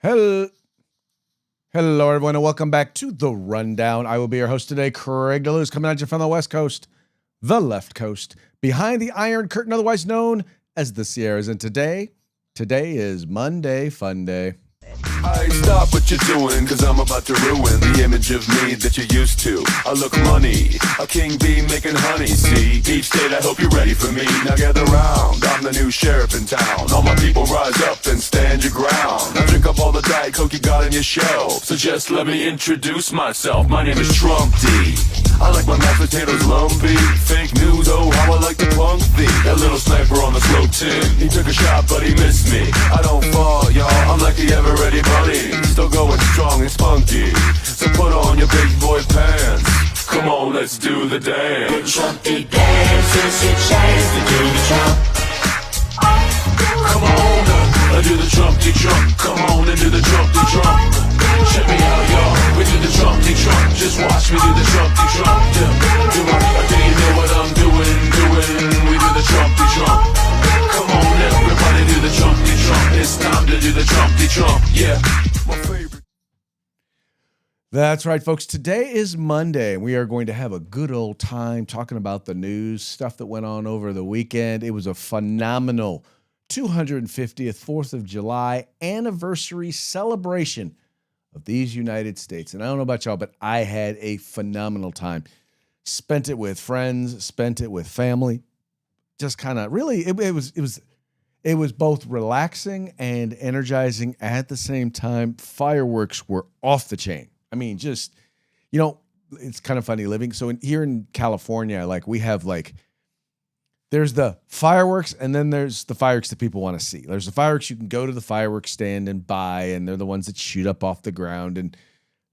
Hello, hello, everyone, and welcome back to The Rundown. I will be your host today, Craig DeLuz, coming at you from the West Coast, the left coast, behind the Iron Curtain, otherwise known as the Sierras. And today is Monday Fun Day. I stop what you're doing, cause I'm about to ruin the image of me that you're used to. I look money, a king bee making honey, see? Each state, I hope you're ready for me. Now gather round, I'm the new sheriff in town. All my people rise up and stand your ground. Now drink up all the Diet Coke you got on your shelf. So just let me introduce myself, my name is Trump D. I like my mashed potatoes lumpy. Fake news, oh how I like to punk thee. That little sniper on the slow tin, he took a shot but he missed me. I don't fall, y'all, I'm like the ever-ready bunny. Still going strong and spunky. So put on your big boy pants. Come on, let's do the dance. The Trumpy dance is your chance to do the Trump. Come on, do the Trumpty Trump. Come on and do the Trumpty Trump. Check me out, y'all. We do the Trumpty Trump. Just watch me do the Trumpty Trump. Yeah. Do you know what I'm doing? We do the Trumpty Trump. Come on, everybody do the Trumpty Trump. It's time to do the Trumpty Trump. Yeah, my favorite. That's right, folks. Today is Monday, and we are going to have a good old time talking about the news, stuff that went on over the weekend. It was a phenomenal 250th 4th of July anniversary celebration of these United States. And I don't know about y'all, but I had a phenomenal time. Spent it with friends, spent it with family. Just kind of really, it was both relaxing and energizing at the same time. Fireworks were off the chain. I mean, just, it's kind of funny living. So here in California, we have there's the fireworks, and then there's the fireworks that people want to see. There's the fireworks you can go to the fireworks stand and buy, and they're the ones that shoot up off the ground. And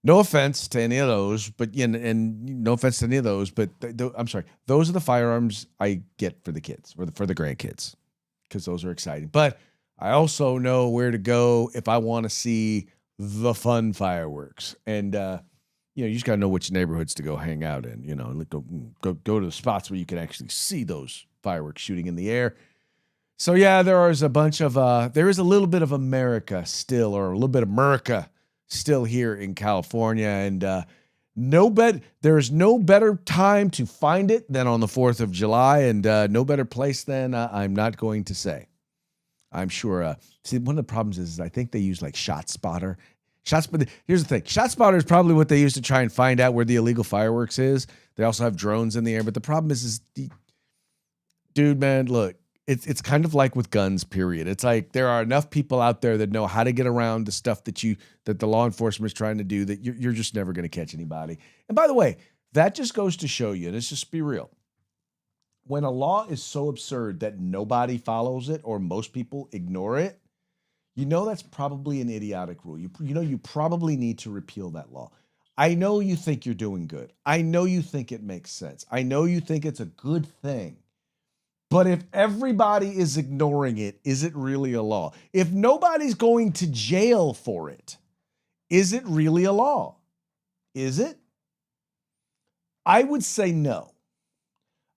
no offense to any of those, but I'm sorry, those are the firearms I get for the kids or for the grandkids, because those are exciting. But I also know where to go if I want to see the fun fireworks, and you just gotta know which neighborhoods to go hang out in. Go to the spots where you can actually see those fireworks shooting in the air. So yeah, there is a little bit of America still, or a little bit of America still here in California, and there is no better time to find it than on the 4th of July, and no better place than I'm not going to say. I'm sure. See, one of the problems is I think they use ShotSpotter. Here's the thing. ShotSpotter is probably what they use to try and find out where the illegal fireworks is. They also have drones in the air, but the problem is dude, man, look, it's kind of like with guns, period. It's like there are enough people out there that know how to get around the stuff that the law enforcement is trying to do, that you're just never going to catch anybody. And by the way, that just goes to show you, and let's just be real. When a law is so absurd that nobody follows it or most people ignore it, that's probably an idiotic rule. You probably need to repeal that law. I know you think you're doing good. I know you think it makes sense. I know you think it's a good thing. But if everybody is ignoring it, is it really a law? If nobody's going to jail for it, is it really a law? Is it? I would say no.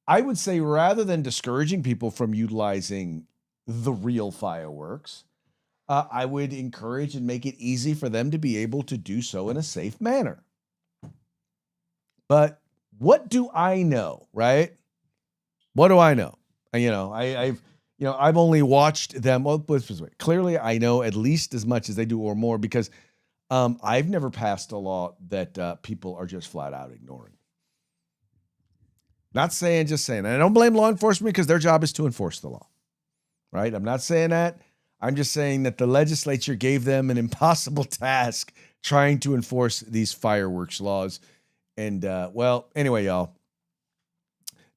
I would say rather than discouraging people from utilizing the real fireworks, I would encourage and make it easy for them to be able to do so in a safe manner. But what do I know, right? What do I know? I've only watched them. Well, clearly, I know at least as much as they do or more, because I've never passed a law that people are just flat out ignoring. Not saying, just saying. And I don't blame law enforcement, because their job is to enforce the law, right? I'm not saying that. I'm just saying that the legislature gave them an impossible task trying to enforce these fireworks laws. And anyway, y'all,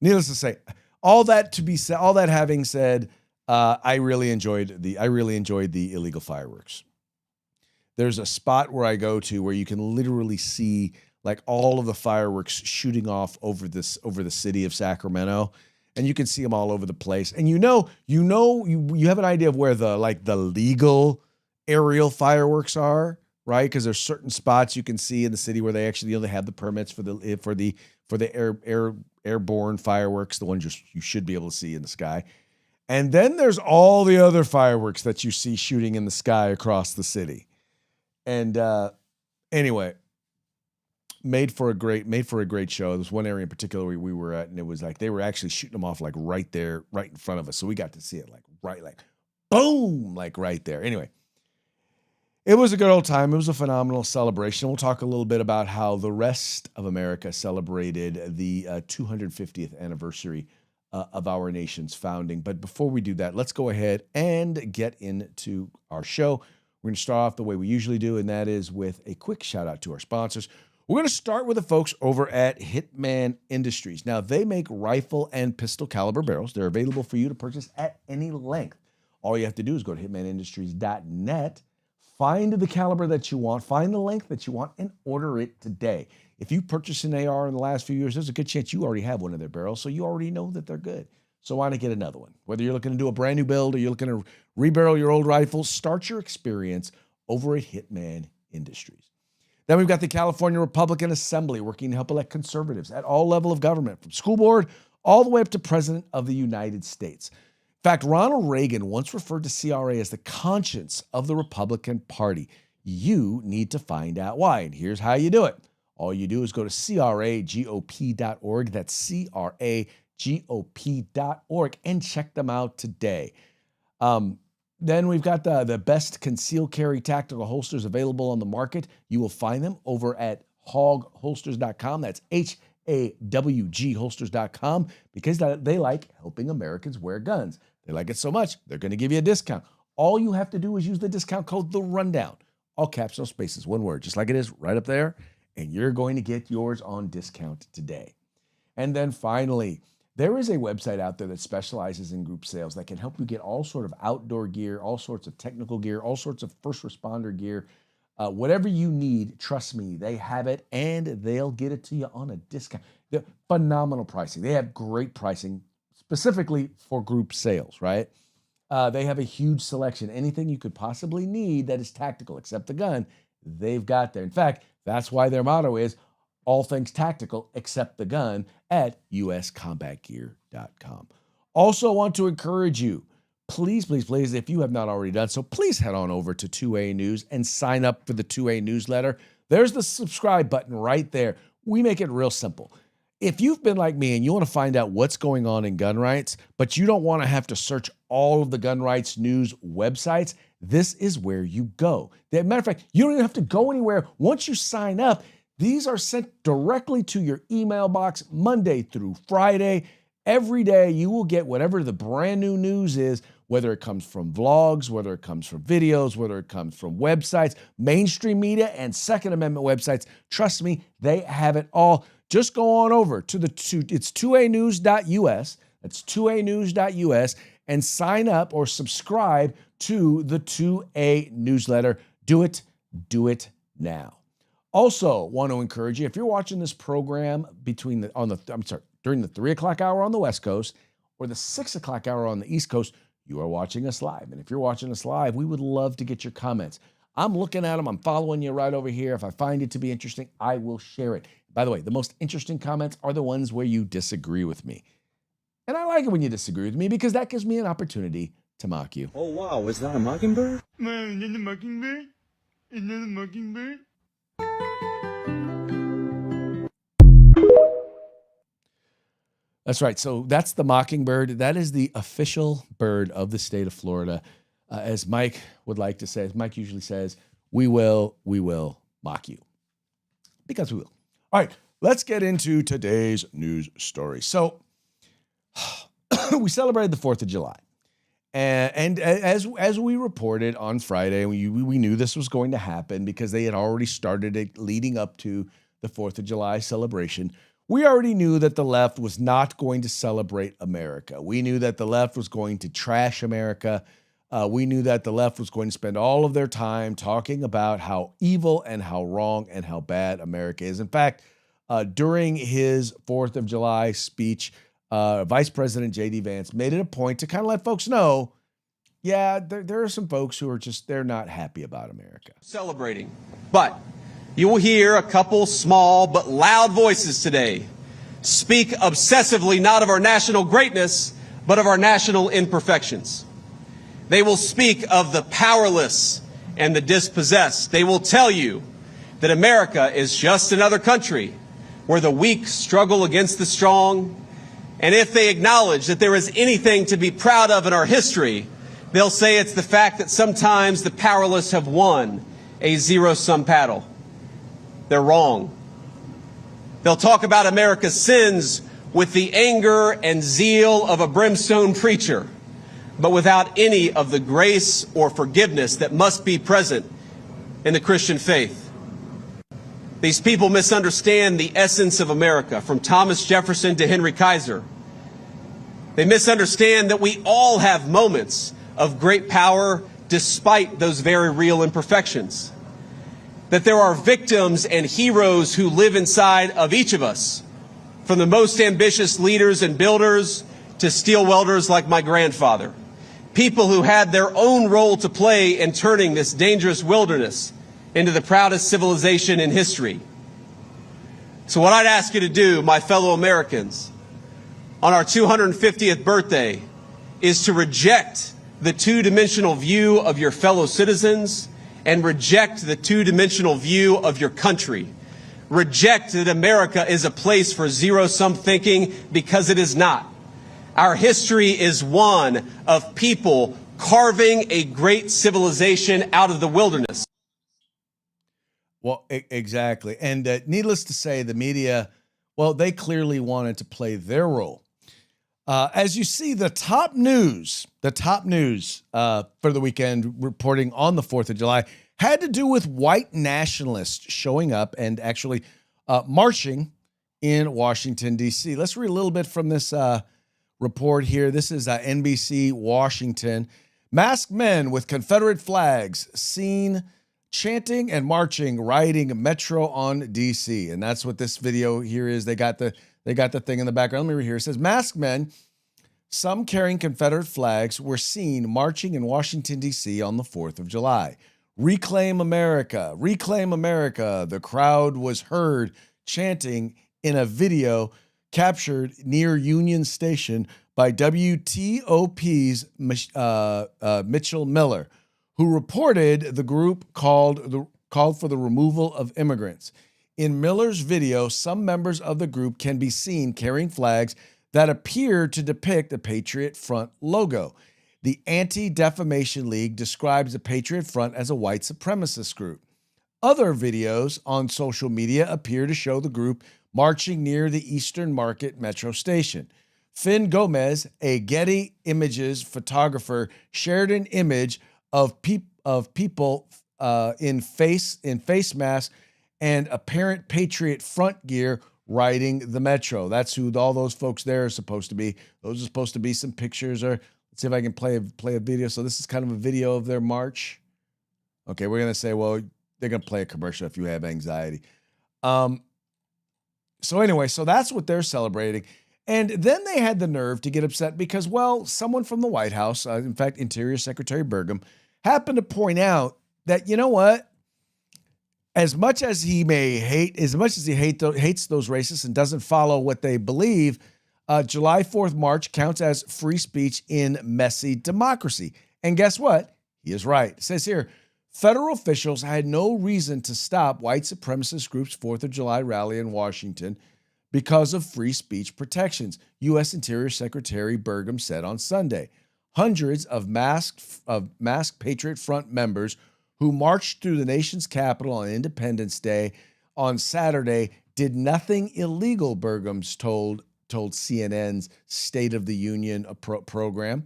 needless to say, all that having said, I really enjoyed the illegal fireworks. There's a spot where I go to where you can literally see all of the fireworks shooting off over the city of Sacramento, and you can see them all over the place. And you have an idea of where the legal aerial fireworks are, right? Because there's certain spots you can see in the city where they actually they have the permits for the airborne fireworks, the ones you should be able to see in the sky. And then there's all the other fireworks that you see shooting in the sky across the city. And anyway, made for a great show. There was one area in particular we were at, and it was like they were actually shooting them off like right there, right in front of us. So we got to see it like boom, like right there. Anyway, it was a good old time. It was a phenomenal celebration. We'll talk a little bit about how the rest of America celebrated the 250th anniversary of our nation's founding. But before we do that, let's go ahead and get into our show. We're going to start off the way we usually do, and that is with a quick shout out to our sponsors. We're going to start with the folks over at Hitman Industries. Now, they make rifle and pistol caliber barrels. They're available for you to purchase at any length. All you have to do is go to hitmanindustries.net, find the caliber that you want, find the length that you want, and order it today. If you purchased an AR in the last few years, there's a good chance you already have one of their barrels, so you already know that they're good. So why not get another one? Whether you're looking to do a brand new build or you're looking to rebarrel your old rifle, start your experience over at Hitman Industries. Then we've got the California Republican Assembly working to help elect conservatives at all levels of government, from school board all the way up to President of the United States. In fact, Ronald Reagan once referred to CRA as the conscience of the Republican Party. You need to find out why, and here's how you do it. All you do is go to cragop.org. That's cragop.org, and check them out today. Then we've got the best concealed carry tactical holsters available on the market. You will find them over at hawgholsters.com. That's HAWG holsters.com, because they like helping Americans wear guns. They like it so much, they're going to give you a discount. All you have to do is use the discount code The Rundown. All caps, no spaces, one word, just like it is right up there. And you're going to get yours on discount today. And then finally, there is a website out there that specializes in group sales that can help you get all sort of outdoor gear, all sorts of technical gear, all sorts of first responder gear. Whatever you need, trust me, they have it, and they'll get it to you on a discount. They're phenomenal pricing. They have great pricing specifically for group sales, right? They have a huge selection. Anything you could possibly need that is tactical, except the gun, they've got there. In fact, that's why their motto is all things tactical except the gun at uscombatgear.com. Also want to encourage you, please, if you have not already done so, please head on over to 2A News and sign up for the 2A newsletter. There's the subscribe button right there. We make it real simple. If you've been like me and you want to find out what's going on in gun rights, but you don't want to have to search all of the gun rights news websites, this is where you go. As a matter of fact, you don't even have to go anywhere. Once you sign up, these are sent directly to your email box Monday through Friday. Every day you will get whatever the brand new news is, whether it comes from vlogs, whether it comes from videos, whether it comes from websites, mainstream media, and Second Amendment websites. Trust me, they have it all. Just go on over to it's 2anews.us. That's 2anews.us, and sign up or subscribe to the 2A newsletter. Do it now. Also, want to encourage you, if you're watching this program during the 3 o'clock hour on the West Coast or the 6 o'clock hour on the East Coast, you are watching us live. And if you're watching us live, we would love to get your comments. I'm looking at them. I'm following you right over here. If I find it to be interesting, I will share it. By the way, the most interesting comments are the ones where you disagree with me. And I like it when you disagree with me, because that gives me an opportunity to mock you. Oh, wow. Is that a mockingbird? Man, is that a mockingbird? Is that a mockingbird? That's right. So that's the mockingbird. That is the official bird of the state of Florida. As Mike would like to say, as Mike usually says, we will mock you. Because we will. All right, let's get into today's news story. So we celebrated the 4th of July. And as we reported on Friday, we knew this was going to happen because they had already started it leading up to the 4th of July celebration. We already knew that the left was not going to celebrate America. We knew that the left was going to trash America. We knew that the left was going to spend all of their time talking about how evil and how wrong and how bad America is. In fact, during his 4th of July speech, Vice President J.D. Vance made it a point to kind of let folks know, yeah, there are some folks who are they're not happy about America. Celebrating. But you will hear a couple small but loud voices today speak obsessively not of our national greatness, but of our national imperfections. They will speak of the powerless and the dispossessed. They will tell you that America is just another country where the weak struggle against the strong. And if they acknowledge that there is anything to be proud of in our history, they'll say it's the fact that sometimes the powerless have won a zero-sum battle. They're wrong. They'll talk about America's sins with the anger and zeal of a brimstone preacher, but without any of the grace or forgiveness that must be present in the Christian faith. These people misunderstand the essence of America, from Thomas Jefferson to Henry Kaiser. They misunderstand that we all have moments of great power despite those very real imperfections. That there are victims and heroes who live inside of each of us, from the most ambitious leaders and builders to steel welders like my grandfather. People who had their own role to play in turning this dangerous wilderness into the proudest civilization in history. So what I'd ask you to do, my fellow Americans, on our 250th birthday, is to reject the two-dimensional view of your fellow citizens and reject the two-dimensional view of your country. Reject that America is a place for zero-sum thinking, because it is not. Our history is one of people carving a great civilization out of the wilderness. Well, exactly. And needless to say, the media, well, they clearly wanted to play their role. As you see, the top news for the weekend reporting on the 4th of July had to do with white nationalists showing up and actually marching in Washington, D.C. Let's read a little bit from this report here. This is NBC Washington. Masked men with Confederate flags seen chanting and marching, riding metro on D.C. And that's what this video here is. They got the thing in the background. Let me read here. It says, masked men, some carrying Confederate flags, were seen marching in Washington, D.C. on the 4th of July. Reclaim America, reclaim America. The crowd was heard chanting in a video captured near Union Station by WTOP's Mitchell Miller, who reported the group called for the removal of immigrants. In Miller's video, some members of the group can be seen carrying flags that appear to depict the Patriot Front logo. The Anti-Defamation League describes the Patriot Front as a white supremacist group. Other videos on social media appear to show the group marching near the Eastern Market Metro Station. Finn Gomez, a Getty Images photographer, shared an image of people in face masks and apparent Patriot Front gear riding the metro. That's who all those folks there are supposed to be. Those are supposed to be some pictures. Or let's see if I can play a video. So this is kind of a video of their march. Okay, we're gonna say, well, they're gonna play a commercial if you have anxiety. So anyway, so that's what they're celebrating. And then they had the nerve to get upset because, well, someone from the White House, in fact, Interior Secretary Burgum, happened to point out that, you know what? As much as he hates those racists and doesn't follow what they believe, July 4th March counts as free speech in messy democracy. And guess what? He is right. It says here, federal officials had no reason to stop white supremacist groups' 4th of July rally in Washington because of free speech protections, U.S. Interior Secretary Burgum said on Sunday. Hundreds of masked Patriot Front members who marched through the nation's capital on Independence Day on Saturday did nothing illegal, Burgum told CNN's State of the Union program.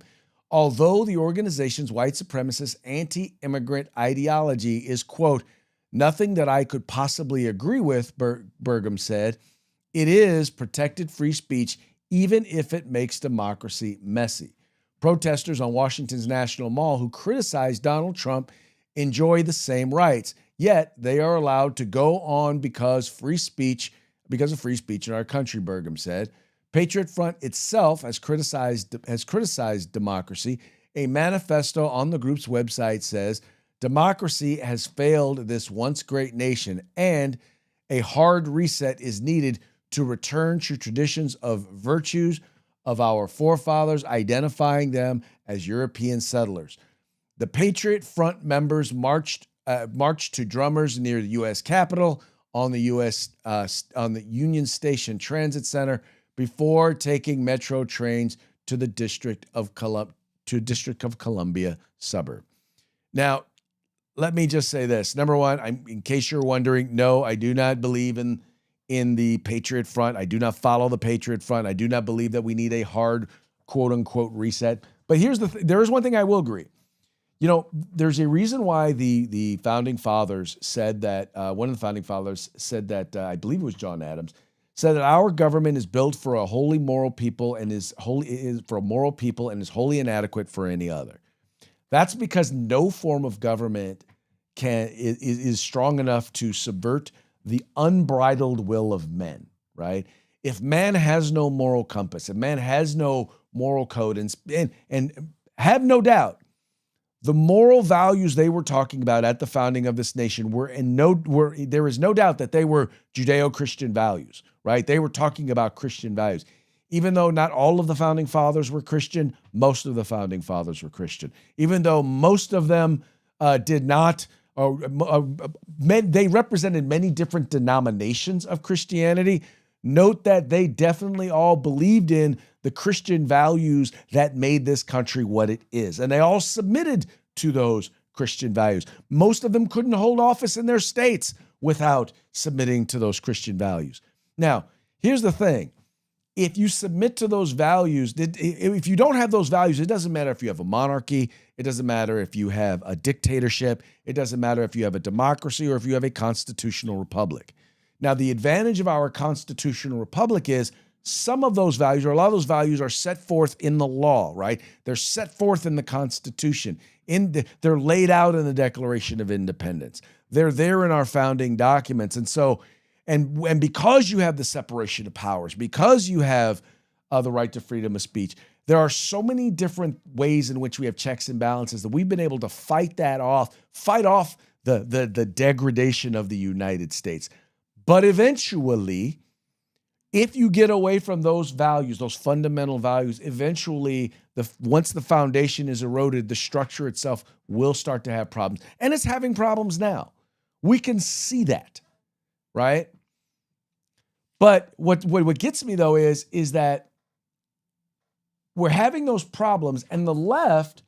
Although the organization's white supremacist anti-immigrant ideology is, quote, nothing that I could possibly agree with, Burgum said, it is protected free speech even if it makes democracy messy. Protesters on Washington's National Mall who criticized Donald Trump enjoy the same rights, yet they are allowed to go on because of free speech in our country, Burgum said. Patriot Front itself has criticized democracy. A manifesto on the group's website says, democracy has failed this once great nation, and a hard reset is needed to return to traditions of virtues of our forefathers, identifying them as European settlers. The Patriot Front members marched to drummers near the U.S. Capitol on the Union Station Transit Center before taking metro trains to the District of Columbia suburb. Now, let me just say this. Number one, in case you're wondering, no, I do not believe in the Patriot Front. I do not follow the Patriot Front. I do not believe that we need a hard, quote unquote, reset. But there is one thing I will agree. You know, there's a reason why the founding fathers said that, one of the founding fathers said that, I believe it was John Adams, said that our government is built for a wholly moral people and is for a moral people and is wholly inadequate for any other. That's because no form of government is strong enough to subvert the unbridled will of men, right? If man has no moral compass, if man has no moral code, and have no doubt, the moral values they were talking about at the founding of this nation there is no doubt that they were Judeo-Christian values, right? They were talking about Christian values. Even though not all of the founding fathers were Christian, most of the founding fathers were Christian. Even though most of them did not, they represented many different denominations of Christianity. Note that they definitely all believed in the Christian values that made this country what it is. And they all submitted to those Christian values. Most of them couldn't hold office in their states without submitting to those Christian values. Now, here's the thing. If you submit to those values, if you don't have those values, it doesn't matter if you have a monarchy, it doesn't matter if you have a dictatorship, it doesn't matter if you have a democracy or if you have a constitutional republic. Now, the advantage of our constitutional republic is some of those values, or a lot of those values, are set forth in the law, right? They're set forth in the Constitution. They're laid out in the Declaration of Independence. They're there in our founding documents. And so, and because you have the separation of powers, because you have the right to freedom of speech, there are so many different ways in which we have checks and balances that we've been able to fight off the degradation of the United States. But eventually, if you get away from those values, those fundamental values, eventually, once the foundation is eroded, the structure itself will start to have problems. And it's having problems now. We can see that, right? But what gets me, though, is that we're having those problems, and the left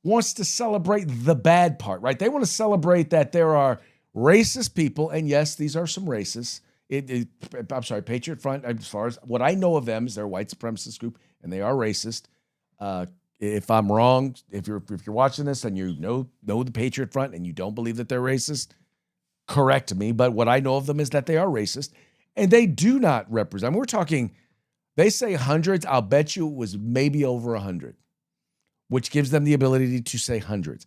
wants to celebrate the bad part, right? They want to celebrate that there are racist people, and yes, these are some racists. I'm sorry, Patriot Front, as far as what I know of them, is they're a white supremacist group, and they are racist. If I'm wrong, if you're watching this and you know the Patriot Front and you don't believe that they're racist, correct me. But what I know of them is that they are racist, and they do not represent. We're talking, they say hundreds. I'll bet you it was maybe over 100, which gives them the ability to say hundreds.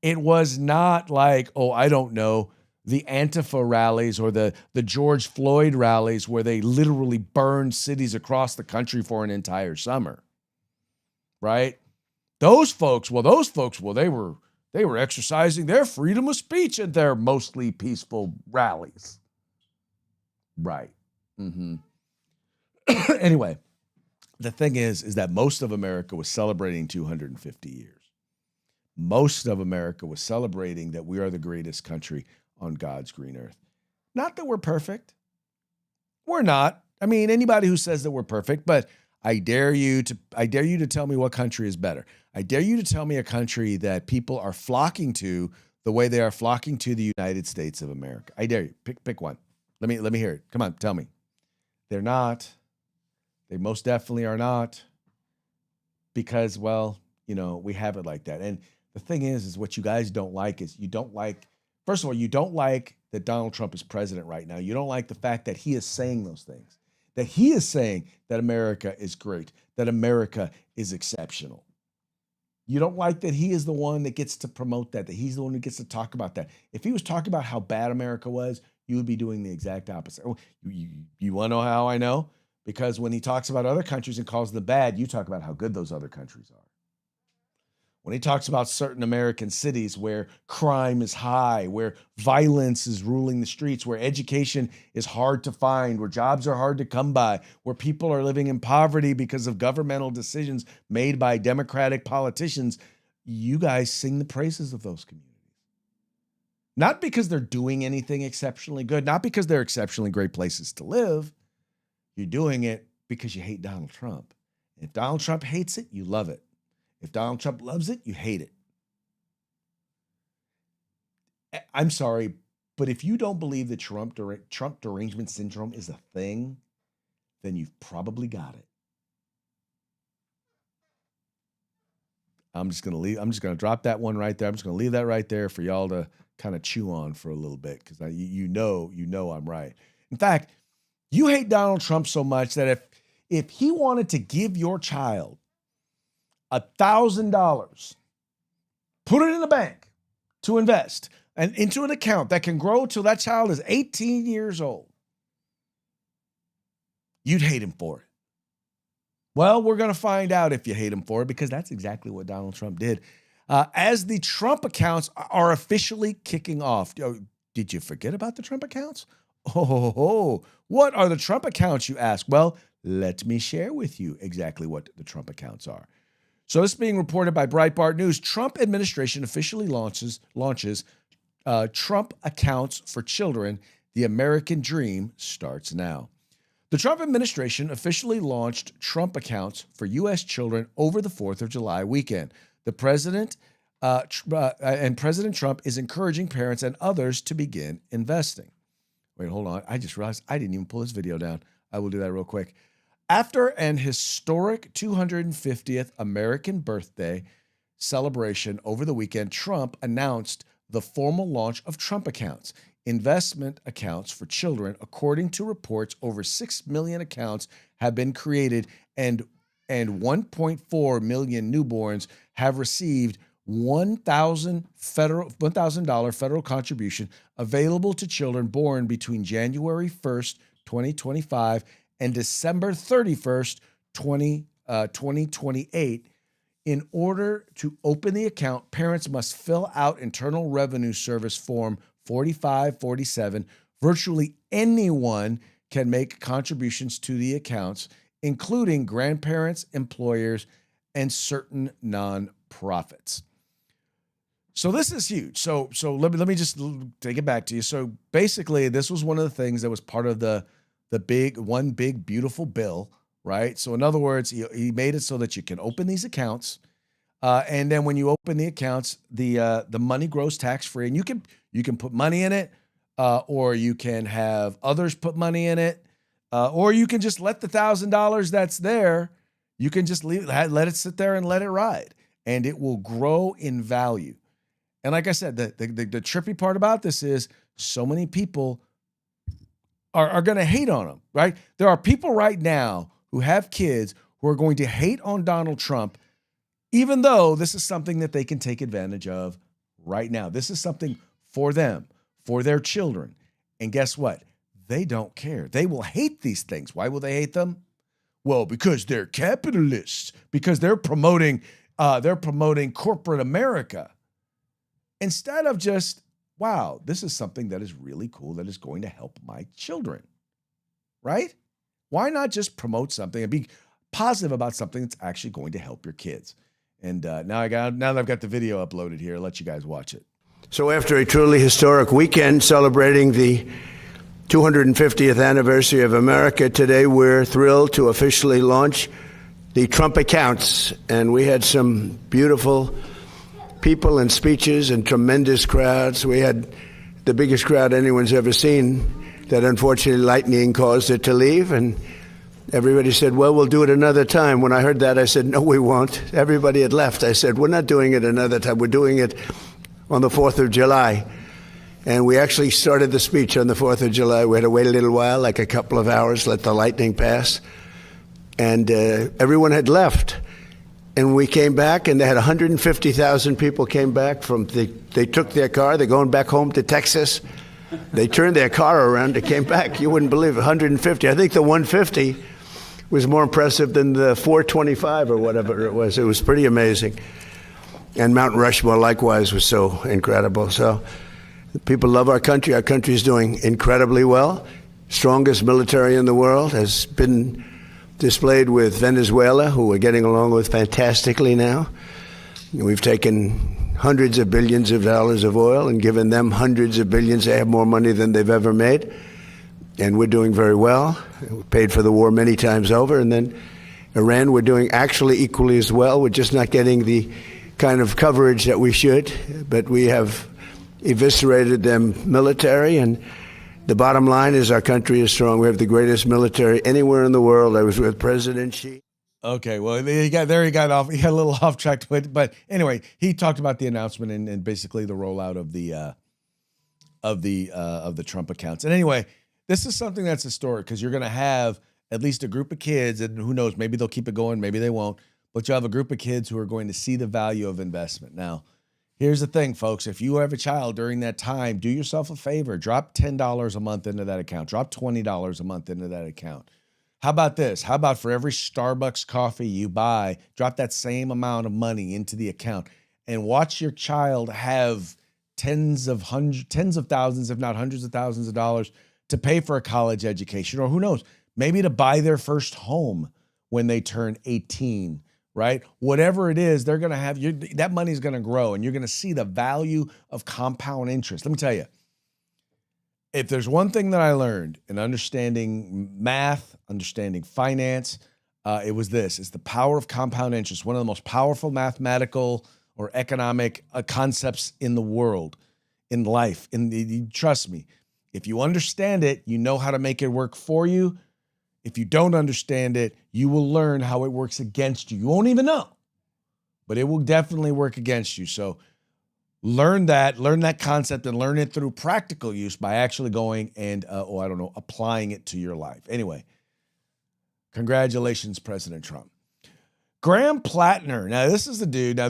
It was not like, oh, I don't know, the Antifa rallies or the George Floyd rallies where they literally burned cities across the country for an entire summer, right? Those folks, they were exercising their freedom of speech at their mostly peaceful rallies, right? Anyway, the thing is that most of America was celebrating 250 years. Most of America was celebrating that we are the greatest country on God's green earth. Not that we're perfect. We're not. I mean, anybody who says that we're perfect, but I dare you to tell me what country is better. I dare you to tell me a country that people are flocking to the way they are flocking to the United States of America. I dare you. Pick one. Let me hear it. Come on, tell me. They're not. They most definitely are not. Because, well, we have it like that. And the thing is what you guys don't like is first of all, you don't like that Donald Trump is president right now. You don't like the fact that he is saying those things, that he is saying that America is great, that America is exceptional. You don't like that he is the one that gets to promote that he's the one who gets to talk about that. If he was talking about how bad America was, you would be doing the exact opposite. You want to know how I know? Because when he talks about other countries and calls them bad, you talk about how good those other countries are. When he talks about certain American cities where crime is high, where violence is ruling the streets, where education is hard to find, where jobs are hard to come by, where people are living in poverty because of governmental decisions made by Democratic politicians, you guys sing the praises of those communities. Not because they're doing anything exceptionally good, not because they're exceptionally great places to live. You're doing it because you hate Donald Trump. If Donald Trump hates it, you love it. If Donald Trump loves it, you hate it. I'm sorry, but if you don't believe that Trump derangement syndrome is a thing, then you've probably got it. I'm just going to drop that one right there. I'm just going to leave that right there for y'all to kind of chew on for a little bit, because you know I'm right. In fact, you hate Donald Trump so much that if he wanted to give your child $1,000, put it in the bank to invest and into an account that can grow till that child is 18 years old, you'd hate him for it. Well, we're going to find out if you hate him for it, because that's exactly what Donald Trump did. As the Trump accounts are officially kicking off. Did you forget about the Trump accounts? What are the Trump accounts, you ask? Well, let me share with you exactly what the Trump accounts are. So this is being reported by Breitbart News. Trump administration officially launches Trump accounts for children. The American dream starts now. The Trump administration officially launched Trump accounts for U.S. children over the 4th of July weekend. The president and President Trump is encouraging parents and others to begin investing. Wait, hold on. I just realized I didn't even pull this video down. I will do that real quick. After an historic 250th American birthday celebration over the weekend, Trump announced the formal launch of Trump accounts, investment accounts for children. According to reports, over 6 million accounts have been created, and 1.4 million newborns have received $1,000 federal contribution available to children born between January 1st, 2025 and December 31st, 2028. In order to open the account, parents must fill out Internal Revenue Service Form 4547. Virtually anyone can make contributions to the accounts, including grandparents, employers, and certain nonprofits. So this is huge. So let me just take it back to you. So basically, this was one of the things that was part of the big beautiful bill, right? So in other words, he made it so that you can open these accounts, and then when you open the accounts, the money grows tax free, and you can put money in it, or you can have others put money in it, or you can just let the $1,000 that's there, you can just let it sit there and let it ride, and it will grow in value. And like I said, the trippy part about this is so many people are going to hate on him, right? There are people right now who have kids who are going to hate on Donald Trump, even though this is something that they can take advantage of right now. This is something for them, for their children. And guess what? They don't care. They will hate these things. Why will they hate them? Well, because they're capitalists, because they're promoting corporate America. Instead of just, wow, this is something that is really cool that is going to help my children, right? Why not just promote something and be positive about something that's actually going to help your kids? And now that I've got the video uploaded here, I'll let you guys watch it. So after a truly historic weekend celebrating the 250th anniversary of America, today we're thrilled to officially launch the Trump accounts. And we had some beautiful people and speeches and tremendous crowds. We had the biggest crowd anyone's ever seen that unfortunately lightning caused it to leave. And everybody said, well, we'll do it another time. When I heard that, I said, no, we won't. Everybody had left. I said, we're not doing it another time. We're doing it on the 4th of July. And we actually started the speech on the 4th of July. We had to wait a little while, like a couple of hours, let the lightning pass. And everyone had left. And we came back, and they had 150,000 people came back from they took their car. They're going back home to Texas. They turned their car around. They came back. You wouldn't believe it, 150. I think the 150 was more impressive than the 425 or whatever it was. It was pretty amazing. And Mount Rushmore, likewise, was so incredible. So people love our country. Our country is doing incredibly well. Strongest military in the world has been displayed with Venezuela, who we're getting along with fantastically now. We've taken hundreds of billions of dollars of oil and given them hundreds of billions. They have more money than they've ever made. And we're doing very well. We paid for the war many times over. And then Iran, we're doing actually equally as well. We're just not getting the kind of coverage that we should. But we have eviscerated them military. And the bottom line is our country is strong. We have the greatest military anywhere in the world. I was with President Xi. Okay, well, he got a little off track to it, but anyway, he talked about the announcement and basically the rollout of the Trump accounts. And anyway, this is something that's historic because you're going to have at least a group of kids, and who knows, maybe they'll keep it going, maybe they won't, but you'll have a group of kids who are going to see the value of investment. Now, here's the thing, folks. If you have a child during that time, do yourself a favor. Drop $10 a month into that account. Drop $20 a month into that account. How about this? How about for every Starbucks coffee you buy, drop that same amount of money into the account and watch your child have tens of thousands, if not hundreds of thousands of dollars to pay for a college education, or who knows, maybe to buy their first home when they turn 18, right? Whatever it is, they're going to have, that money's going to grow and you're going to see the value of compound interest. Let me tell you, if there's one thing that I learned in understanding math, understanding finance, it was this. It's the power of compound interest, one of the most powerful mathematical or economic concepts in the world, in life. Trust me, if you understand it, you know how to make it work for you. If you don't understand it, you will learn how it works against you. You won't even know, but it will definitely work against you. So learn that concept and learn it through practical use by actually going and, applying it to your life. Anyway, congratulations, President Trump. Graham Plattner. Now, this is the dude.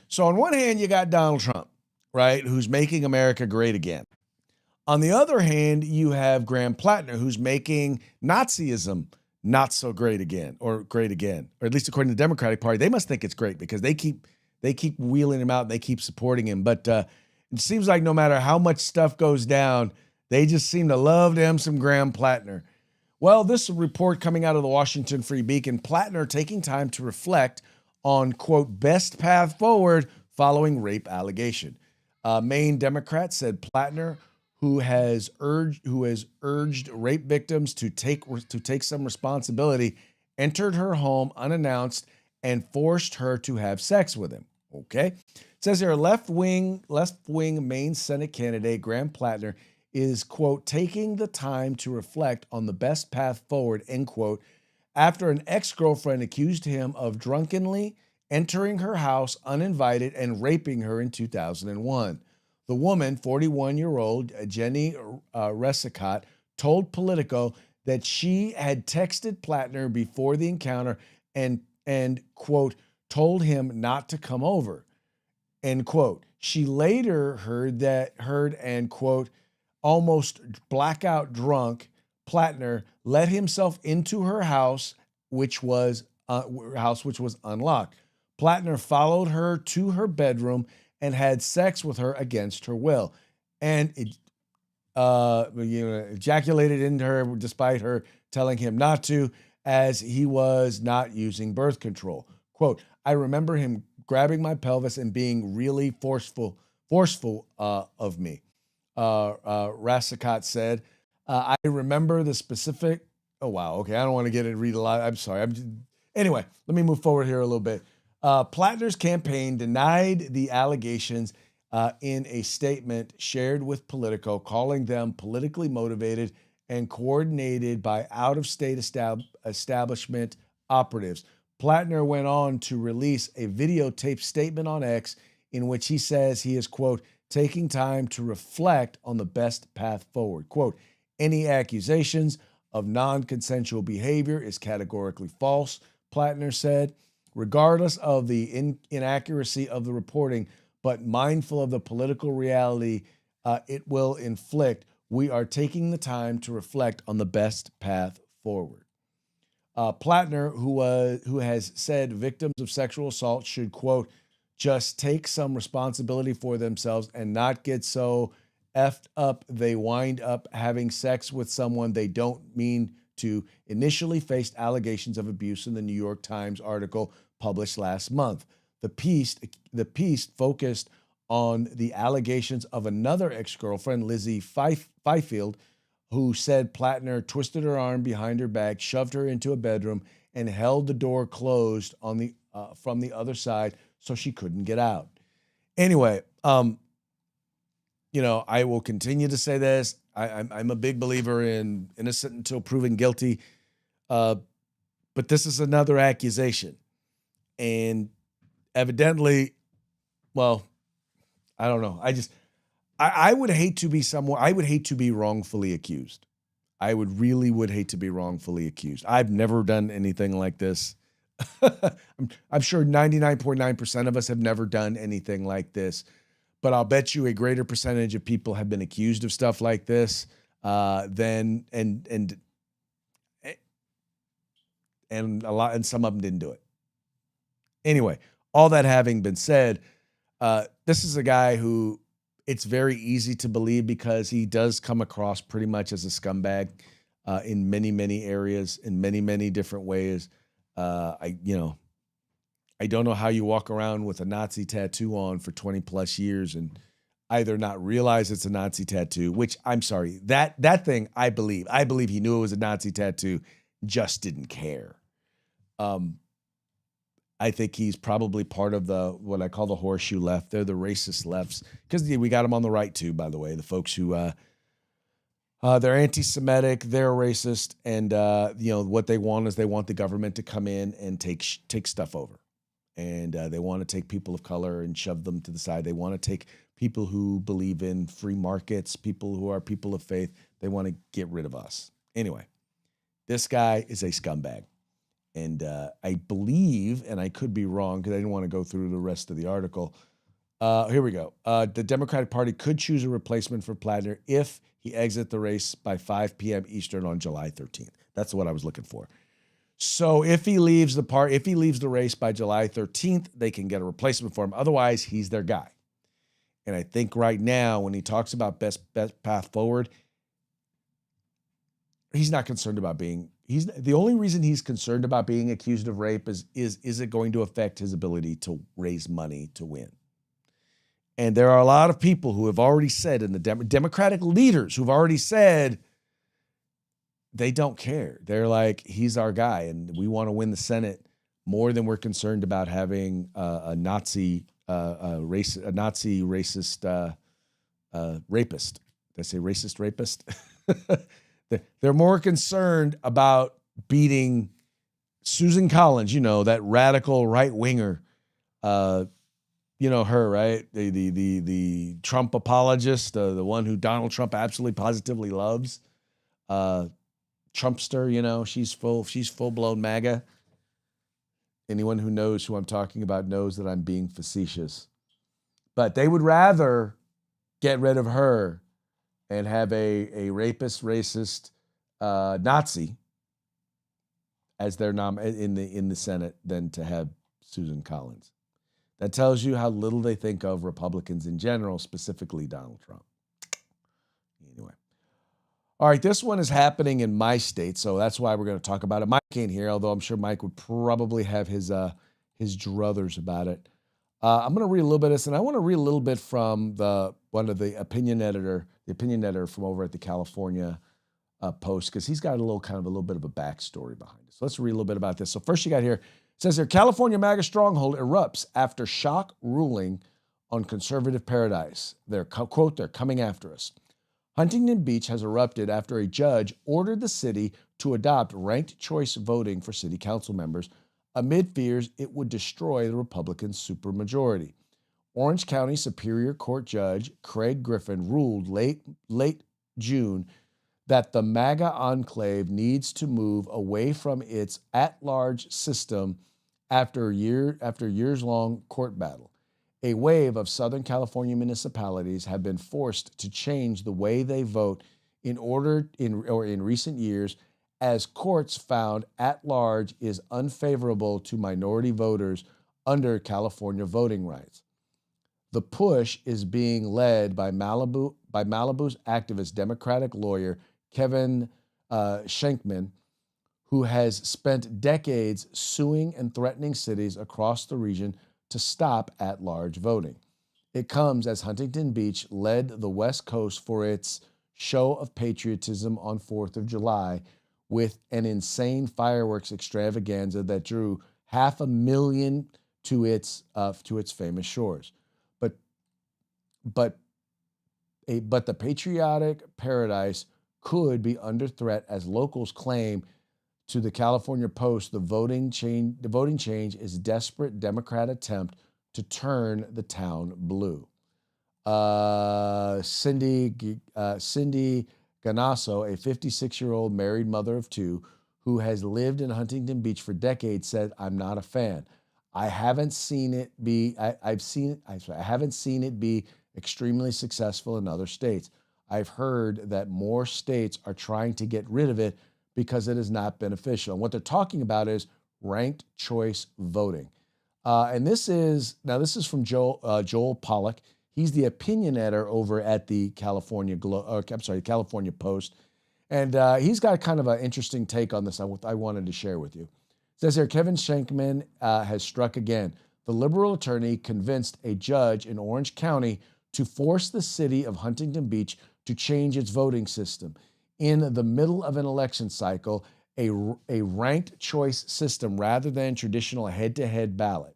So on one hand, you got Donald Trump, right, who's making America great again. On the other hand, you have Graham Plattner, who's making Nazism not so great again, or at least according to the Democratic Party. They must think it's great because they keep wheeling him out and they keep supporting him. But it seems like no matter how much stuff goes down, they just seem to love them some Graham Plattner. Well, this report coming out of the Washington Free Beacon, Plattner taking time to reflect on, quote, best path forward following rape allegation. Maine Democrat said Plattner, who has urged rape victims to take some responsibility, entered her home unannounced and forced her to have sex with him. Okay. It says here, left-wing Maine Senate candidate Graham Plattner is, quote, taking the time to reflect on the best path forward, end quote, after an ex-girlfriend accused him of drunkenly entering her house uninvited and raping her in 2001. The woman, 41-year-old Jenny Resicott, told Politico that she had texted Plattner before the encounter and quote, told him not to come over, end quote. She later heard and, quote, almost blackout drunk, Plattner let himself into her house, which was unlocked. Plattner followed her to her bedroom and had sex with her against her will, and ejaculated into her despite her telling him not to, as he was not using birth control. Quote, I remember him grabbing my pelvis and being really forceful of me. Rasicott said, I remember the specific, oh, wow. Okay. I don't want to read a lot. I'm sorry. Anyway, let me move forward here a little bit. Plattner's campaign denied the allegations in a statement shared with Politico, calling them politically motivated and coordinated by out-of-state establishment operatives. Plattner went on to release a videotaped statement on X in which he says he is, quote, taking time to reflect on the best path forward. Quote, any accusations of non-consensual behavior is categorically false, Plattner said. Regardless of the inaccuracy of the reporting, but mindful of the political reality it will inflict, we are taking the time to reflect on the best path forward. Plattner, who has said victims of sexual assault should, quote, just take some responsibility for themselves and not get so effed up they wind up having sex with someone they don't mean to, initially faced allegations of abuse in the New York Times article published last month. The piece focused on the allegations of another ex-girlfriend, Lizzie Fifield, who said Plattner twisted her arm behind her back, shoved her into a bedroom, and held the door closed on the from the other side so she couldn't get out. Anyway, I will continue to say this. I'm a big believer in innocent until proven guilty, but this is another accusation, and evidently, well, I don't know. I would hate to be somewhere. I would hate to be wrongfully accused. I would hate to be wrongfully accused. I've never done anything like this. I'm sure 99.9% of us have never done anything like this, but I'll bet you a greater percentage of people have been accused of stuff like this than and some of them didn't do it. Anyway, all that having been said, this is a guy who it's very easy to believe because he does come across pretty much as a scumbag in many, many areas, in many, many different ways. I don't know how you walk around with a Nazi tattoo on for 20 plus years and either not realize it's a Nazi tattoo, which I'm sorry, that thing I believe he knew it was a Nazi tattoo, just didn't care. I think he's probably part of what I call the horseshoe left. They're the racist lefts because we got them on the right too, by the way, the folks who they're anti-Semitic, they're racist, and what they want is they want the government to come in and take stuff over, and they want to take people of color and shove them to the side. They want to take people who believe in free markets, people who are people of faith. They want to get rid of us. Anyway, this guy is a scumbag. And I believe, and I could be wrong because I didn't want to go through the rest of the article. Here we go. The Democratic Party could choose a replacement for Plattner if he exits the race by 5 p.m. Eastern on July 13th. That's what I was looking for. So if he leaves the race by July 13th, they can get a replacement for him. Otherwise, he's their guy. And I think right now, when he talks about best path forward, he's not concerned about the only reason he's concerned about being accused of rape is it going to affect his ability to raise money to win? And there are a lot of people who have already said, in the Democratic leaders who've already said they don't care. They're like, he's our guy and we want to win the Senate more than we're concerned about having a Nazi racist rapist. Did I say racist rapist? They're more concerned about beating Susan Collins, that radical right winger, her, right? The Trump apologist, the one who Donald Trump absolutely positively loves, Trumpster. She's full blown MAGA. Anyone who knows who I'm talking about knows that I'm being facetious, but they would rather get rid of her and have a rapist, racist Nazi as their in the Senate than to have Susan Collins. That tells you how little they think of Republicans in general, specifically Donald Trump. Anyway. All right, this one is happening in my state, so that's why we're going to talk about it. Mike ain't here, although I'm sure Mike would probably have his druthers about it. I'm going to read a little bit of this, and I want to read a little bit from one of the opinion editor from over at the California Post, because he's got a little bit of a backstory behind it. So let's read a little bit about this. So first you got here, it says here, California MAGA stronghold erupts after shock ruling on conservative paradise. Quote, they're coming after us. Huntington Beach has erupted after a judge ordered the city to adopt ranked choice voting for city council members amid fears it would destroy the Republican supermajority. Orange County Superior Court Judge Craig Griffin ruled late June that the MAGA enclave needs to move away from its at-large system after years-long court battle. A wave of Southern California municipalities have been forced to change the way they vote in recent years, as courts found at-large is unfavorable to minority voters under California voting rights. The push is being led by Malibu's activist Democratic lawyer Kevin Schenkman, who has spent decades suing and threatening cities across the region to stop at-large voting. It comes as Huntington Beach led the West Coast for its show of patriotism on 4th of July with an insane fireworks extravaganza that drew 500,000 to its famous shores. But the patriotic paradise could be under threat as locals claim to the California Post the voting change is a desperate Democrat attempt to turn the town blue. Cindy Ganasso, a 56-year-old married mother of two who has lived in Huntington Beach for decades, said, "I'm not a fan. I haven't seen it be. I haven't seen it be extremely successful in other states. I've heard that more states are trying to get rid of it because it is not beneficial." And what they're talking about is ranked choice voting. And this is from Joel Pollack. He's the opinion editor over at the California Post. And he's got kind of an interesting take on this I wanted to share with you. It says here, Kevin Shankman has struck again. The liberal attorney convinced a judge in Orange County to force the city of Huntington Beach to change its voting system. In the middle of an election cycle, a ranked choice system rather than traditional head-to-head ballot.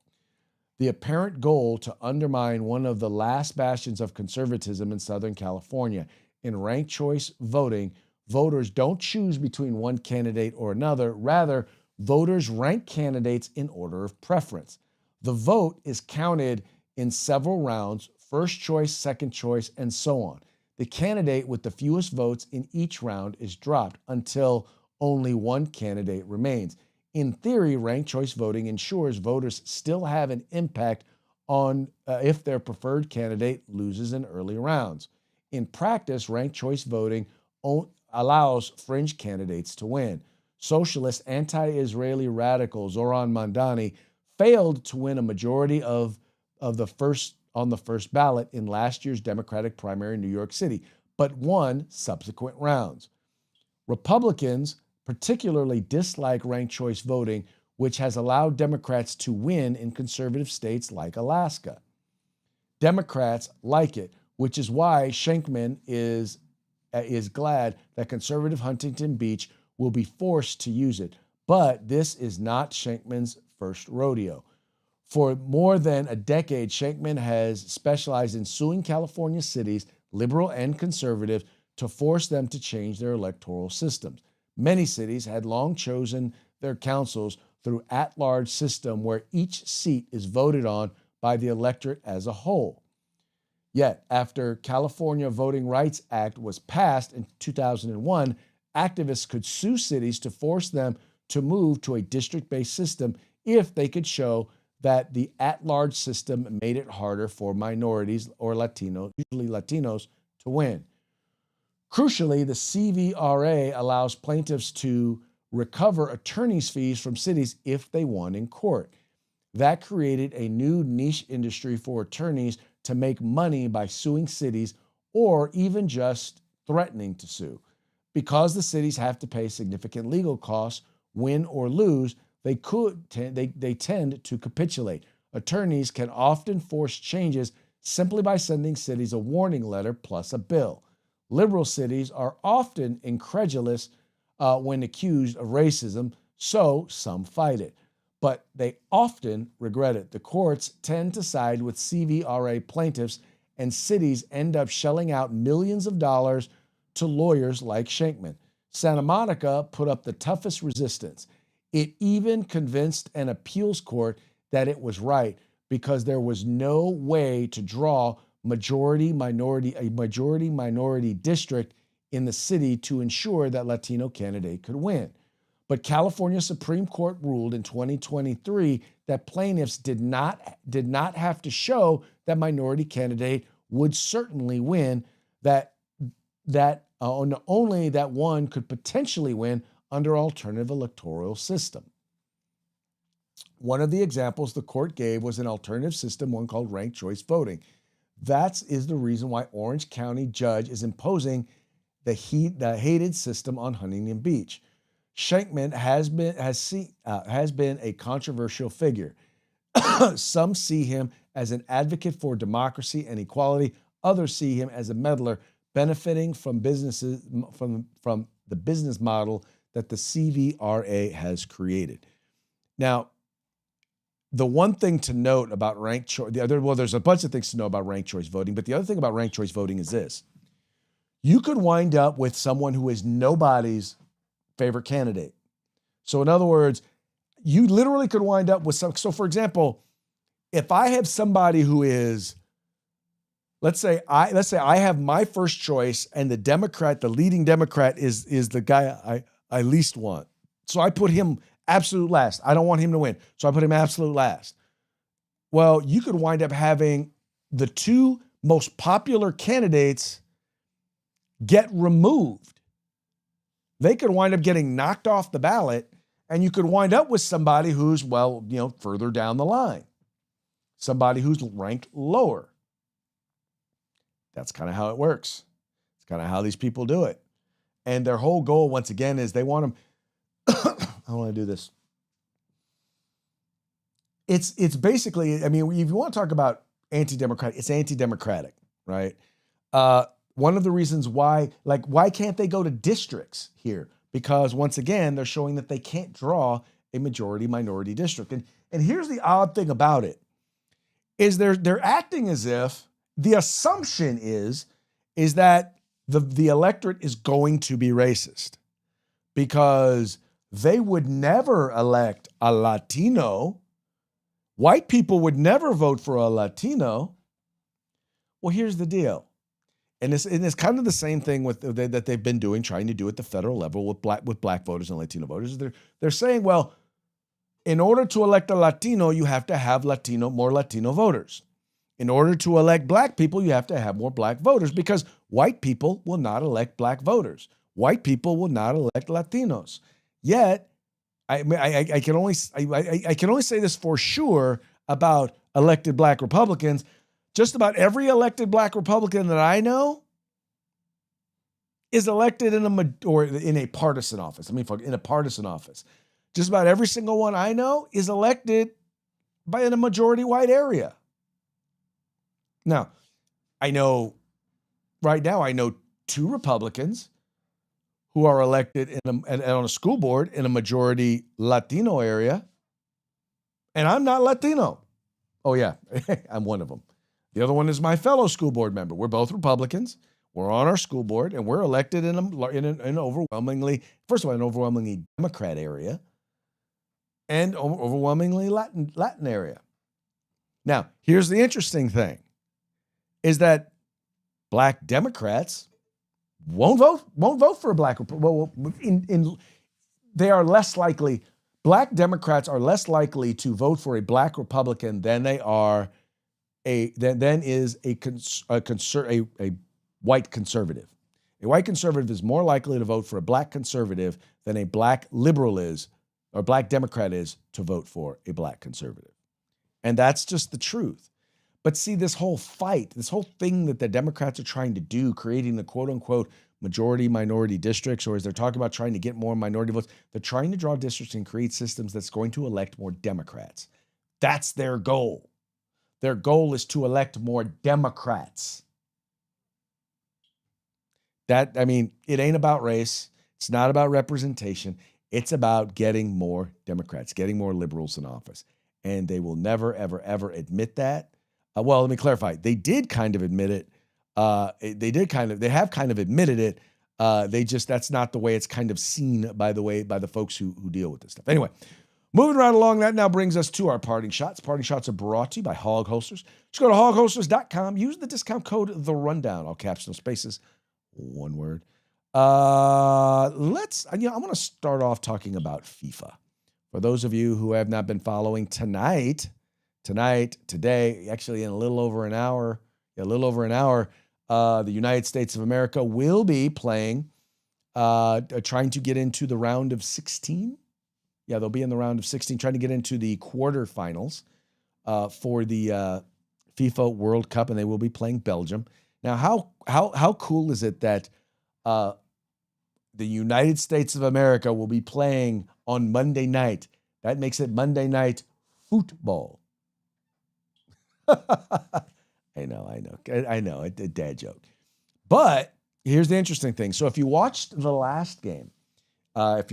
The apparent goal to undermine one of the last bastions of conservatism in Southern California. In ranked choice voting, voters don't choose between one candidate or another. Rather, voters rank candidates in order of preference. The vote is counted in several rounds, first choice, second choice, and so on. The candidate with the fewest votes in each round is dropped until only one candidate remains. In theory, ranked choice voting ensures voters still have an impact on if their preferred candidate loses in early rounds. In practice, ranked choice voting allows fringe candidates to win. Socialist anti-Israeli radical Zoran Mandani failed to win a majority on the first ballot in last year's Democratic primary in New York City, but won subsequent rounds. Republicans particularly dislike ranked choice voting, which has allowed Democrats to win in conservative states like Alaska. Democrats like it, which is why Shankman is glad that conservative Huntington Beach will be forced to use it. But this is not Shankman's first rodeo. For more than a decade, Shankman has specialized in suing California cities, liberal and conservative, to force them to change their electoral systems. Many cities had long chosen their councils through at-large system where each seat is voted on by the electorate as a whole. Yet, after California Voting Rights Act was passed in 2001, activists could sue cities to force them to move to a district-based system if they could show that the at-large system made it harder for minorities or Latinos, usually Latinos, to win. Crucially, the CVRA allows plaintiffs to recover attorney's fees from cities if they won in court. That created a new niche industry for attorneys to make money by suing cities or even just threatening to sue. Because the cities have to pay significant legal costs, win or lose, they tend to capitulate. Attorneys can often force changes simply by sending cities a warning letter plus a bill. Liberal cities are often incredulous when accused of racism, so some fight it. But they often regret it. The courts tend to side with CVRA plaintiffs, and cities end up shelling out millions of dollars to lawyers like Shankman. Santa Monica put up the toughest resistance. It even convinced an appeals court that it was right because there was no way to draw a majority-minority district in the city to ensure that Latino candidate could win. But California Supreme Court ruled in 2023 that plaintiffs did not have to show that minority candidate would certainly win, only that one could potentially win under alternative electoral system. One of the examples the court gave was an alternative system, one called ranked choice voting. That is the reason why Orange County judge is imposing the hated system on Huntington Beach. Shankman has been a controversial figure. Some see him as an advocate for democracy and equality. Others see him as a meddler benefiting from businesses from the business model that the CVRA has created. Now, the one thing to note about ranked choice, there's a bunch of things to know about ranked choice voting, but the other thing about ranked choice voting is this. You could wind up with someone who is nobody's favorite candidate. So in other words, you literally could wind up with so for example, if I have somebody who is, let's say I have my first choice and the leading Democrat is the guy I least want. So I put him absolute last. I don't want him to win. So I put him absolute last. Well, you could wind up having the two most popular candidates get removed. They could wind up getting knocked off the ballot, and you could wind up with somebody who's, further down the line. Somebody who's ranked lower. That's kind of how it works. It's kind of how these people do it. And their whole goal, once again, is they want them. I want to do this. It's basically, if you want to talk about anti-democratic, it's anti-democratic, right? One of the reasons why can't they go to districts here? Because once again, they're showing that they can't draw a majority-minority district. And here's the odd thing about it, is they're acting as if the assumption is that the electorate is going to be racist, because they would never elect a Latino. White people would never vote for a Latino. Well, here's the deal. And it's kind of the same thing that they've been doing, trying to do at the federal level with black voters and Latino voters. They're saying, well, in order to elect a Latino, you have to have more Latino voters. In order to elect black people, you have to have more black voters, because white people will not elect black voters. White people will not elect Latinos. Yet, I can only say this for sure about elected black Republicans. Just about every elected black Republican that I know is elected in a partisan office. In a partisan office. Just about every single one I know is elected in a majority white area. Now, right now I know two Republicans who are elected on a school board in a majority Latino area, and I'm not Latino. Oh yeah, I'm one of them. The other one is my fellow school board member. We're both Republicans. We're on our school board, and we're elected in an overwhelmingly Democrat area and overwhelmingly Latin area. Now, here's the interesting thing, is that black Democrats won't vote for a black. They are less likely. Black Democrats are less likely to vote for a black Republican than they are a white conservative. A white conservative is more likely to vote for a black conservative than a black liberal is, or black Democrat is, to vote for a black conservative. And that's just the truth. But see, this whole fight, this whole thing that the Democrats are trying to do, creating the quote unquote majority minority districts, or as they're talking about trying to get more minority votes, they're trying to draw districts and create systems that's going to elect more Democrats. That's their goal. Their goal is to elect more Democrats. It ain't about race. It's not about representation. It's about getting more Democrats, getting more liberals in office. And they will never, ever, ever admit that. Well, let me clarify. They did kind of admit it. They have kind of admitted it. That's not the way it's kind of seen by the folks who deal with this stuff. Anyway, moving right along, that now brings us to our parting shots. Parting shots are brought to you by Hog Holsters. Just go to hogholsters.com. Use the discount code The Rundown. All caps, no spaces, one word. I'm going to start off talking about FIFA. For those of you who have not been following, today, actually in a little over an hour, the United States of America will be playing, trying to get into the round of 16. Yeah, they'll be in the round of 16, trying to get into the quarterfinals for the FIFA World Cup, and they will be playing Belgium. Now, how cool is it that the United States of America will be playing on Monday night? That makes it Monday Night Football. I know. A dad joke. But here's the interesting thing. So if you watched the last game, you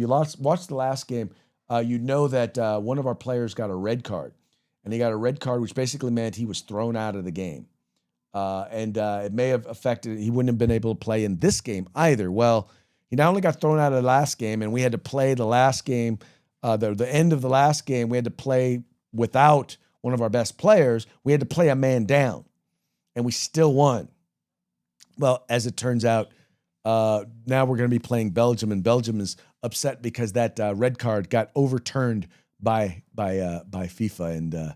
know that one of our players got a red card. And he got a red card, which basically meant he was thrown out of the game. And it may have affected, he wouldn't have been able to play in this game either. Well, he not only got thrown out of the last game, and we had to play the last game, the end of the last game, we had to play without one of our best players. We had to play a man down, and we still won. Well, as it turns out, now we're going to be playing Belgium, and Belgium is upset because that red card got overturned by FIFA, and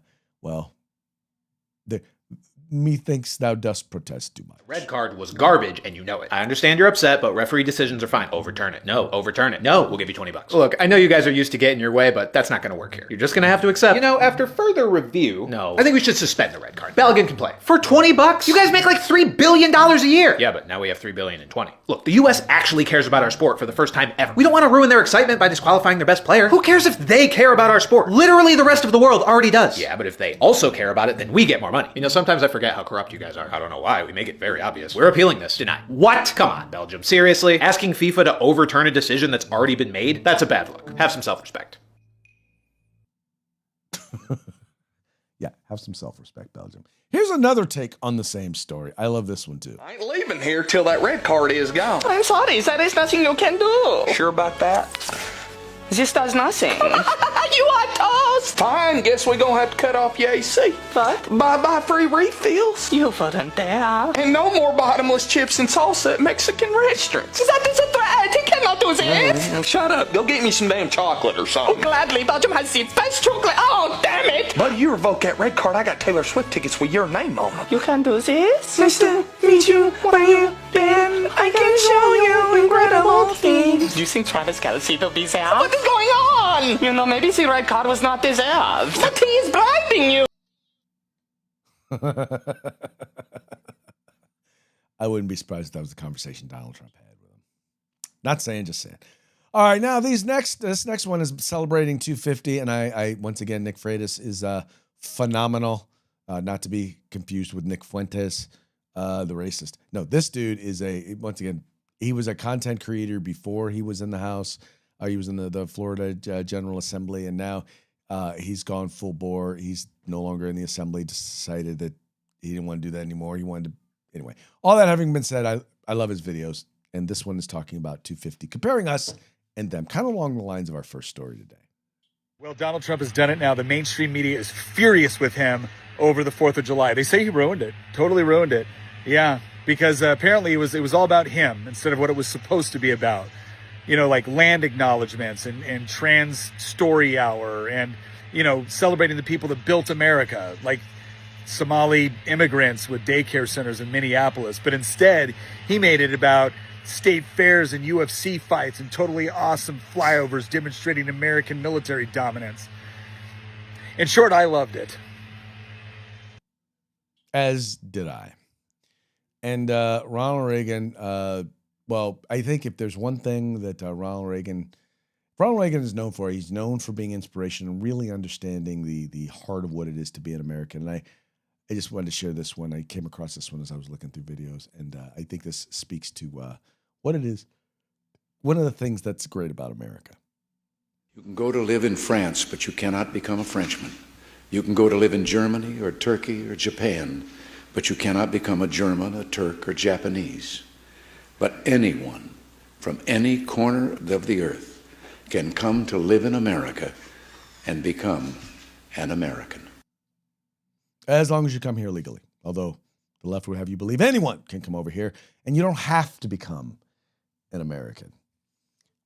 methinks thou dost protest too much. Red card was garbage, and you know it. I understand you're upset, but referee decisions are fine. Overturn it. No. Overturn it. No. We'll give you $20. Look, I know you guys are used to getting your way, but that's not going to work here. You're just going to have to accept. You know, after further review, no. I think we should suspend the red card. Belgium can play. For $20? You guys make like $3 billion a year. Yeah, but now we have $3 billion in 20. Look, the U.S. actually cares about our sport for the first time ever. We don't want to ruin their excitement by disqualifying their best player. Who cares if they care about our sport? Literally the rest of the world already does. Yeah, but if they also care about it, then we get more money. You know, sometimes I forget how corrupt you guys are. I don't know why. We make it very obvious. We're appealing this. Deny. What? Come on, Belgium. Seriously? Asking FIFA to overturn a decision that's already been made? That's a bad look. Have some self-respect. Yeah, have some self-respect, Belgium. Here's another take on the same story. I love this one too. I ain't leaving here till that red card is gone. I'm sorry, there is nothing you can do. Sure about that? This does nothing. You are toast! Fine, guess we're gonna have to cut off your AC. What? Bye-bye free refills. You wouldn't dare. And no more bottomless chips and salsa at Mexican restaurants. That is a threat. He cannot do this. Shut up. Go get me some damn chocolate or something. Gladly, Belgium has the best chocolate. Oh, damn it. But you revoke that red card, I got Taylor Swift tickets with your name on them. You can do this? Nice to meet you. Where you been? I can show you incredible things. Do you think Travis Kelce will be there? What is going on? You know, maybe the red card was not deserved. But he is bribing you. I wouldn't be surprised if that was the conversation Donald Trump had with him. Not saying, just saying. All right, now this next one is celebrating 250, and I once again, Nick Freitas is phenomenal, not to be confused with Nick Fuentes, the racist. No, this dude is once again, he was a content creator before he was in the House. He was in the Florida General Assembly, and now he's gone full bore. He's no longer in the Assembly. Decided that he didn't want to do that anymore. He wanted to, anyway. All that having been said, I love his videos, and this one is talking about 250, comparing us and them, kind of along the lines of our first story today. Well, Donald Trump has done it now. The mainstream media is furious with him over the 4th of July. They say he ruined it, totally ruined it. Yeah, because apparently it was all about him instead of what it was supposed to be about. You know, like land acknowledgements and trans story hour and, you know, celebrating the people that built America, like Somali immigrants with daycare centers in Minneapolis. But instead, he made it about state fairs and UFC fights and totally awesome flyovers demonstrating American military dominance. In short, I loved it. As did I. And Ronald Reagan, well, I think if there's one thing that Ronald Reagan is known for, he's known for being inspirational and really understanding the heart of what it is to be an American. And I just wanted to share this one. I came across this one as I was looking through videos, and I think this speaks to what it is. One of the things that's great about America. You can go to live in France, but you cannot become a Frenchman. You can go to live in Germany or Turkey or Japan, but you cannot become a German, a Turk, or Japanese. But anyone from any corner of the earth can come to live in America and become an American. As long as you come here legally. Although the left would have you believe anyone can come over here, and you don't have to become an American.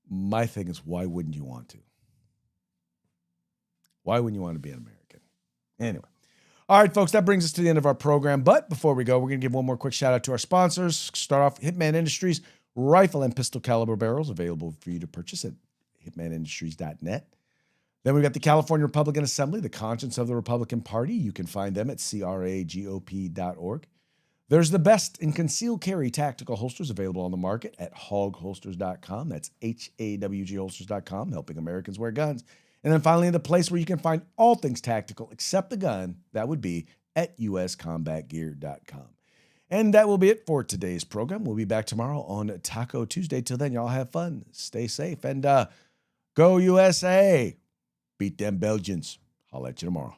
My thing is, why wouldn't you want to? Why wouldn't you want to be an American? Anyway. All right, folks, that brings us to the end of our program. But before we go, we're going to give one more quick shout out to our sponsors. Start off Hitman Industries, rifle and pistol caliber barrels available for you to purchase at hitmanindustries.net. Then we've got the California Republican Assembly, the conscience of the Republican Party. You can find them at cragop.org. There's the best in concealed carry tactical holsters available on the market at hawgholsters.com. That's HAWG holsters.com, helping Americans wear guns. And then finally, the place where you can find all things tactical except the gun, that would be at uscombatgear.com. And that will be it for today's program. We'll be back tomorrow on Taco Tuesday. Till then, y'all have fun, stay safe, and go USA. Beat them Belgians. I'll let you tomorrow.